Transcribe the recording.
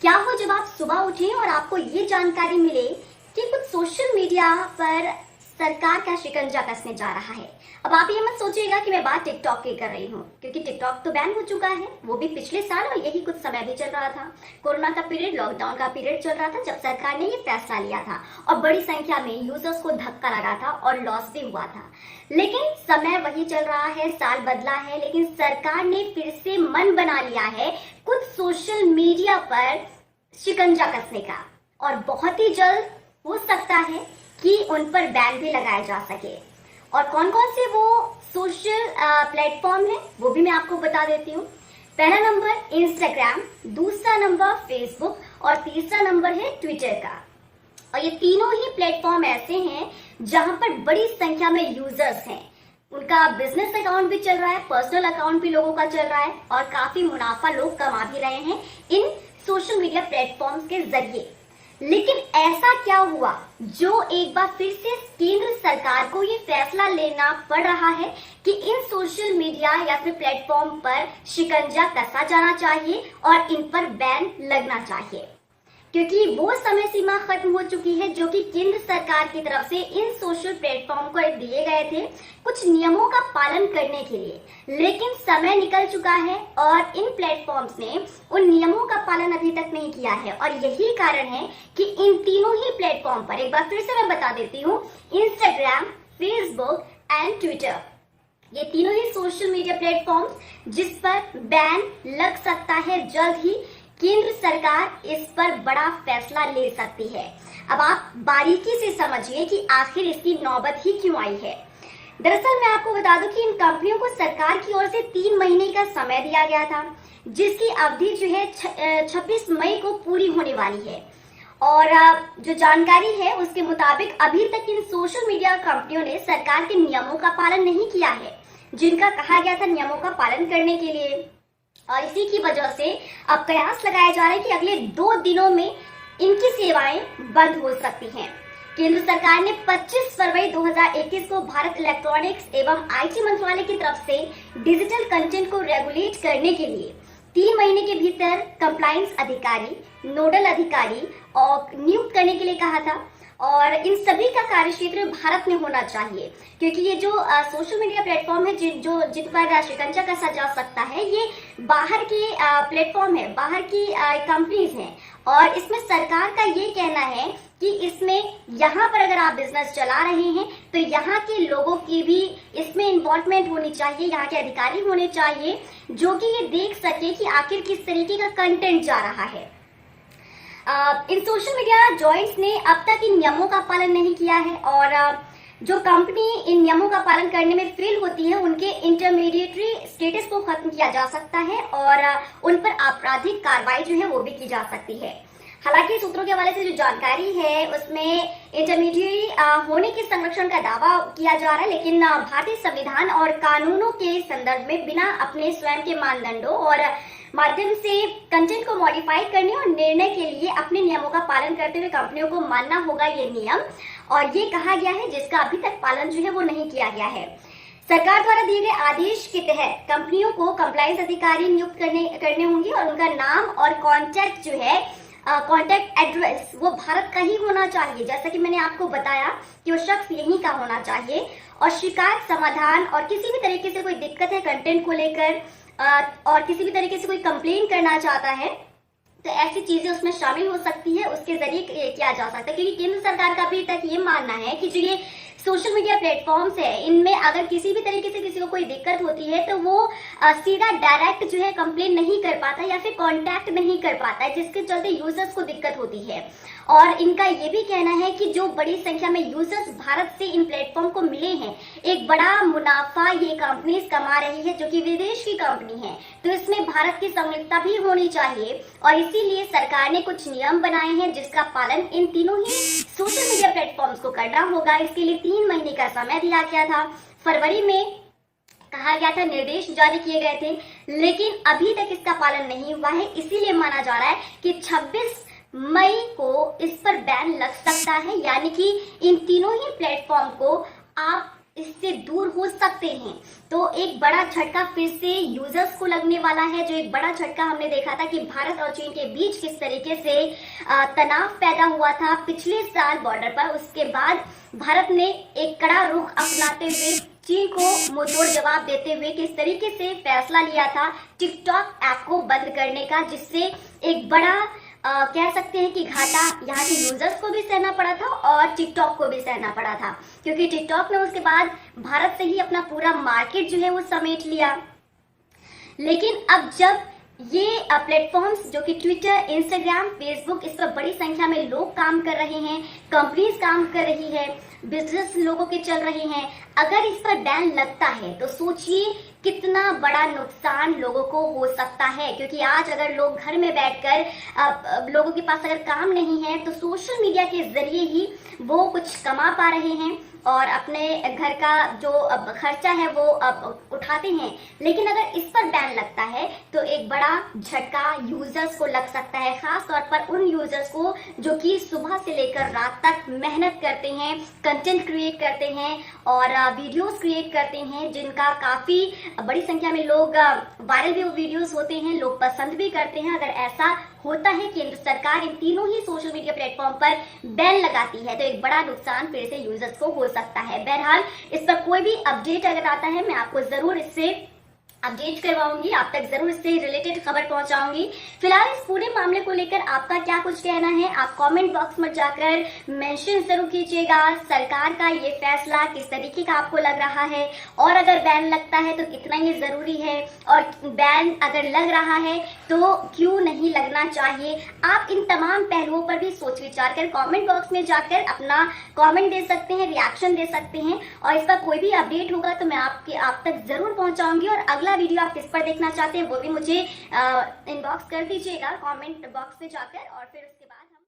क्या हो जब आप सुबह उठें और आपको ये जानकारी मिले कि कुछ सोशल मीडिया पर सरकार का शिकंजा कसने जा रहा है। अब आप ये मत सोचिएगा कि मैं बात टिकटॉक की कर रही हूँ, क्योंकि टिकटॉक तो बैन हो चुका है, वो भी पिछले साल, और यही कुछ समय भी चल रहा था। कोरोना का पीरियड, लॉकडाउन का पीरियड चल रहा था जब सरकार ने ये फैसला लिया था और बड़ी संख्या में यूजर्स को धक्का लगा था और लॉस भी हुआ था। लेकिन समय वही चल रहा है, साल बदला है, लेकिन सरकार ने फिर से मन बना लिया है कुछ सोशल मीडिया पर शिकंजा कसने का, और बहुत ही जल्द हो सकता है कि उन पर बैन भी लगाया जा सके। और कौन कौन से वो सोशल प्लेटफॉर्म है वो भी मैं आपको बता देती हूँ। पहला नंबर इंस्टाग्राम, दूसरा नंबर फेसबुक और तीसरा नंबर है ट्विटर का। और ये तीनों ही प्लेटफॉर्म ऐसे हैं जहां पर बड़ी संख्या में यूजर्स हैं। उनका बिजनेस अकाउंट भी चल रहा है, पर्सनल अकाउंट भी लोगों का चल रहा है और काफी मुनाफा लोग कमा भी रहे हैं इन सोशल मीडिया प्लेटफॉर्म्स के जरिए। लेकिन ऐसा क्या हुआ जो एक बार फिर से केंद्र सरकार को ये फैसला लेना पड़ रहा है कि इन सोशल मीडिया या फिर प्लेटफॉर्म पर शिकंजा कसा जाना चाहिए और इन पर बैन लगना चाहिए, क्योंकि वो समय सीमा खत्म हो चुकी है जो कि केंद्र सरकार की तरफ से इन सोशल प्लेटफॉर्म को दिए गए थे कुछ नियमों का पालन करने के लिए। लेकिन समय निकल चुका है और इन प्लेटफॉर्म्स ने उन नियमों का पालन अभी तक नहीं किया है, और यही कारण है कि इन तीनों ही प्लेटफॉर्म पर, एक बार फिर से मैं बता देती हूँ, इंस्टाग्राम, फेसबुक एंड ट्विटर, ये तीनों ही सोशल मीडिया प्लेटफॉर्म्स जिस पर बैन लग सकता है जल्द ही। केंद्र सरकार इस पर बड़ा फैसला ले सकती है। अब आप बारीकी से समझिए कि आखिर इसकी नौबत ही क्यों आई है। दरअसल मैं आपको बता दूं कि इन कंपनियों को सरकार की ओर से 3 महीने का समय दिया गया था, जिसकी अवधि जो है 26 मई को पूरी होने वाली है। और जो जानकारी है उसके मुताबिक अभी तक इन सोशल मीडिया कंपनियों ने सरकार के नियमों का पालन नहीं किया है, जिनका कहा गया था नियमों का पालन करने के लिए। और इसी की वजह से अब कयास लगाया जा रहा है कि अगले 2 दिनों में इनकी सेवाएं बंद हो सकती हैं। केंद्र सरकार ने 25 फरवरी 2021 को भारत इलेक्ट्रॉनिक्स एवं आईटी मंत्रालय की तरफ से डिजिटल कंटेंट को रेगुलेट करने के लिए 3 महीने के भीतर कंप्लायंस अधिकारी, नोडल अधिकारी और नियुक्त करने के लिए कहा था। और इन सभी का कार्यक्षेत्र भारत में होना चाहिए, क्योंकि ये जो सोशल मीडिया प्लेटफॉर्म है जिन पर शिकंजा कसा जा सकता है, ये बाहर के प्लेटफॉर्म है, बाहर की कंपनीज हैं। और इसमें सरकार का ये कहना है कि इसमें यहाँ पर अगर आप बिजनेस चला रहे हैं तो यहाँ के लोगों की भी इसमें इन्वॉल्वमेंट होनी चाहिए, यहाँ के अधिकारी होने चाहिए जो कि ये देख सके कि आखिर किस तरीके का कंटेंट जा रहा है। इन सोशल मीडिया जॉइंट्स ने अब तक इन नियमों का पालन नहीं किया है, और जो कंपनी इन नियमों का पालन करने में फेल होती है उनके इंटरमीडिएटरी स्टेटस को खत्म किया जा सकता है और उन पर आपराधिक कार्रवाई जो है वो भी की जा सकती है। हालांकि सूत्रों के हवाले से जो जानकारी है उसमें इंटरमीडिएट होने के संरक्षण का दावा किया जा रहा है, लेकिन भारतीय संविधान और कानूनों के संदर्भ में बिना अपने स्वयं के मानदंडों और माध्यम से कंटेंट को मॉडिफाई करने और निर्णय के लिए अपने नियमों का पालन करते हुए कंपनियों को मानना होगा ये नियम, और ये कहा गया है जिसका अभी तक पालन जो है वो नहीं किया गया है। सरकार द्वारा दिए गए आदेश के तहत कंपनियों को कंप्लायंस अधिकारी नियुक्त करने होंगे और उनका नाम और कॉन्टैक्ट जो है कॉन्टैक्ट एड्रेस वो भारत का ही होना चाहिए, जैसा कि मैंने आपको बताया कि वो शख्स यहीं का होना चाहिए। और शिकायत समाधान और किसी भी तरीके से कोई दिक्कत है कंटेंट को लेकर और किसी भी तरीके से कोई कंप्लेन करना चाहता है तो ऐसी चीजें उसमें शामिल हो सकती है, उसके जरिए किया जा सकता है। क्योंकि केंद्र सरकार का अभी तक ये मानना है कि जो ये सोशल मीडिया प्लेटफॉर्म्स है इनमें अगर किसी भी तरीके से किसी को कोई दिक्कत होती है तो वो सीधा डायरेक्ट जो है कंप्लेन नहीं कर पाता या फिर कांटेक्ट नहीं कर पाता है, जिसके चलते यूजर्स को दिक्कत होती है। और इनका ये भी कहना है कि जो बड़ी संख्या में यूजर्स भारत से इन प्लेटफॉर्म को मिले हैं, एक बड़ा मुनाफा ये कंपनीज कमा रही है जो कि विदेश की कंपनी है, तो इसमें भारत की संलिप्तता भी होनी चाहिए। और इसीलिए सरकार ने कुछ नियम बनाए हैं जिसका पालन इन तीनों ही सोशल मीडिया प्लेटफॉर्म्स को करना होगा। इसके लिए 3 महीने का समय दिया गया था, फरवरी में कहा गया था, निर्देश जारी किए गए थे, लेकिन अभी तक इसका पालन नहीं हुआ है। इसीलिए माना जा रहा है कि 26 मई को इस पर बैन लग सकता है, यानी कि इन तीनों ही प्लेटफॉर्म को आप इससे दूर हो सकते हैं। तो एक बड़ा झटका फिर से यूजर्स को लगने वाला है। जो एक बड़ा झटका हमने देखा था कि भारत और चीन के बीच किस तरीके से तनाव पैदा हुआ था पिछले साल बॉर्डर पर, उसके बाद भारत ने एक कड़ा रुख अपनाते हुए चीन को मुंहतोड़ जवाब देते हुए किस तरीके से फैसला लिया था टिकटॉक ऐप को बंद करने का, जिससे एक बड़ा कह सकते हैं कि घाटा यहाँ के यूजर्स को भी सहना पड़ा था और टिकटॉक को भी सहना पड़ा था, क्योंकि टिकटॉक ने उसके बाद भारत से ही अपना पूरा मार्केट जो है वो समेट लिया। लेकिन अब जब ये प्लेटफॉर्म्स जो कि ट्विटर, इंस्टाग्राम, फेसबुक, इस पर बड़ी संख्या में लोग काम कर रहे हैं, कंपनीज काम कर रही है, बिजनेस लोगों के चल रहे हैं, अगर इस पर बैन लगता है तो सोचिए कितना बड़ा नुकसान लोगों को हो सकता है। क्योंकि आज अगर लोग घर में बैठकर लोगों के पास अगर काम नहीं है तो सोशल मीडिया के जरिए ही वो कुछ कमा पा रहे हैं और अपने घर का जो खर्चा है वो उठाते हैं। लेकिन अगर इस पर बैन लगता है तो एक बड़ा झटका यूजर्स को लग सकता है, खास तौर पर उन यूजर्स को जो कि सुबह से लेकर रात तक मेहनत करते हैं, कंटेंट क्रिएट करते हैं और वीडियोस क्रिएट करते हैं, जिनका काफी बड़ी संख्या में लोग वायरल भी वीडियोस होते हैं, लोग पसंद भी करते हैं। अगर ऐसा होता है केंद्र सरकार इन तीनों ही सोशल मीडिया प्लेटफॉर्म पर बैन लगाती है तो एक बड़ा नुकसान फिर से यूजर्स को हो सकता है। बहरहाल इस पर कोई भी अपडेट अगर आता है मैं आपको जरूर इससे अपडेट करवाऊंगी, आप तक जरूर इससे रिलेटेड खबर पहुंचाऊंगी। फिलहाल इस पूरे मामले को लेकर आपका क्या कुछ कहना है, आप कमेंट बॉक्स में जाकर मेंशन जरूर कीजिएगा। सरकार का ये फैसला किस तरीके का आपको लग रहा है और अगर बैन लगता है तो कितना ये जरूरी है और बैन अगर लग रहा है तो क्यों नहीं लगना चाहिए। आप इन तमाम पहलुओं पर भी सोच विचार कर कॉमेंट बॉक्स में जाकर अपना कॉमेंट दे सकते हैं, रिएक्शन दे सकते हैं और इसका कोई भी अपडेट होगा तो मैं आप तक जरूर पहुंचाऊंगी। और अगला वीडियो आप किस पर देखना चाहते हैं वो भी मुझे इनबॉक्स कर दीजिएगा कमेंट बॉक्स में जाकर और फिर उसके बाद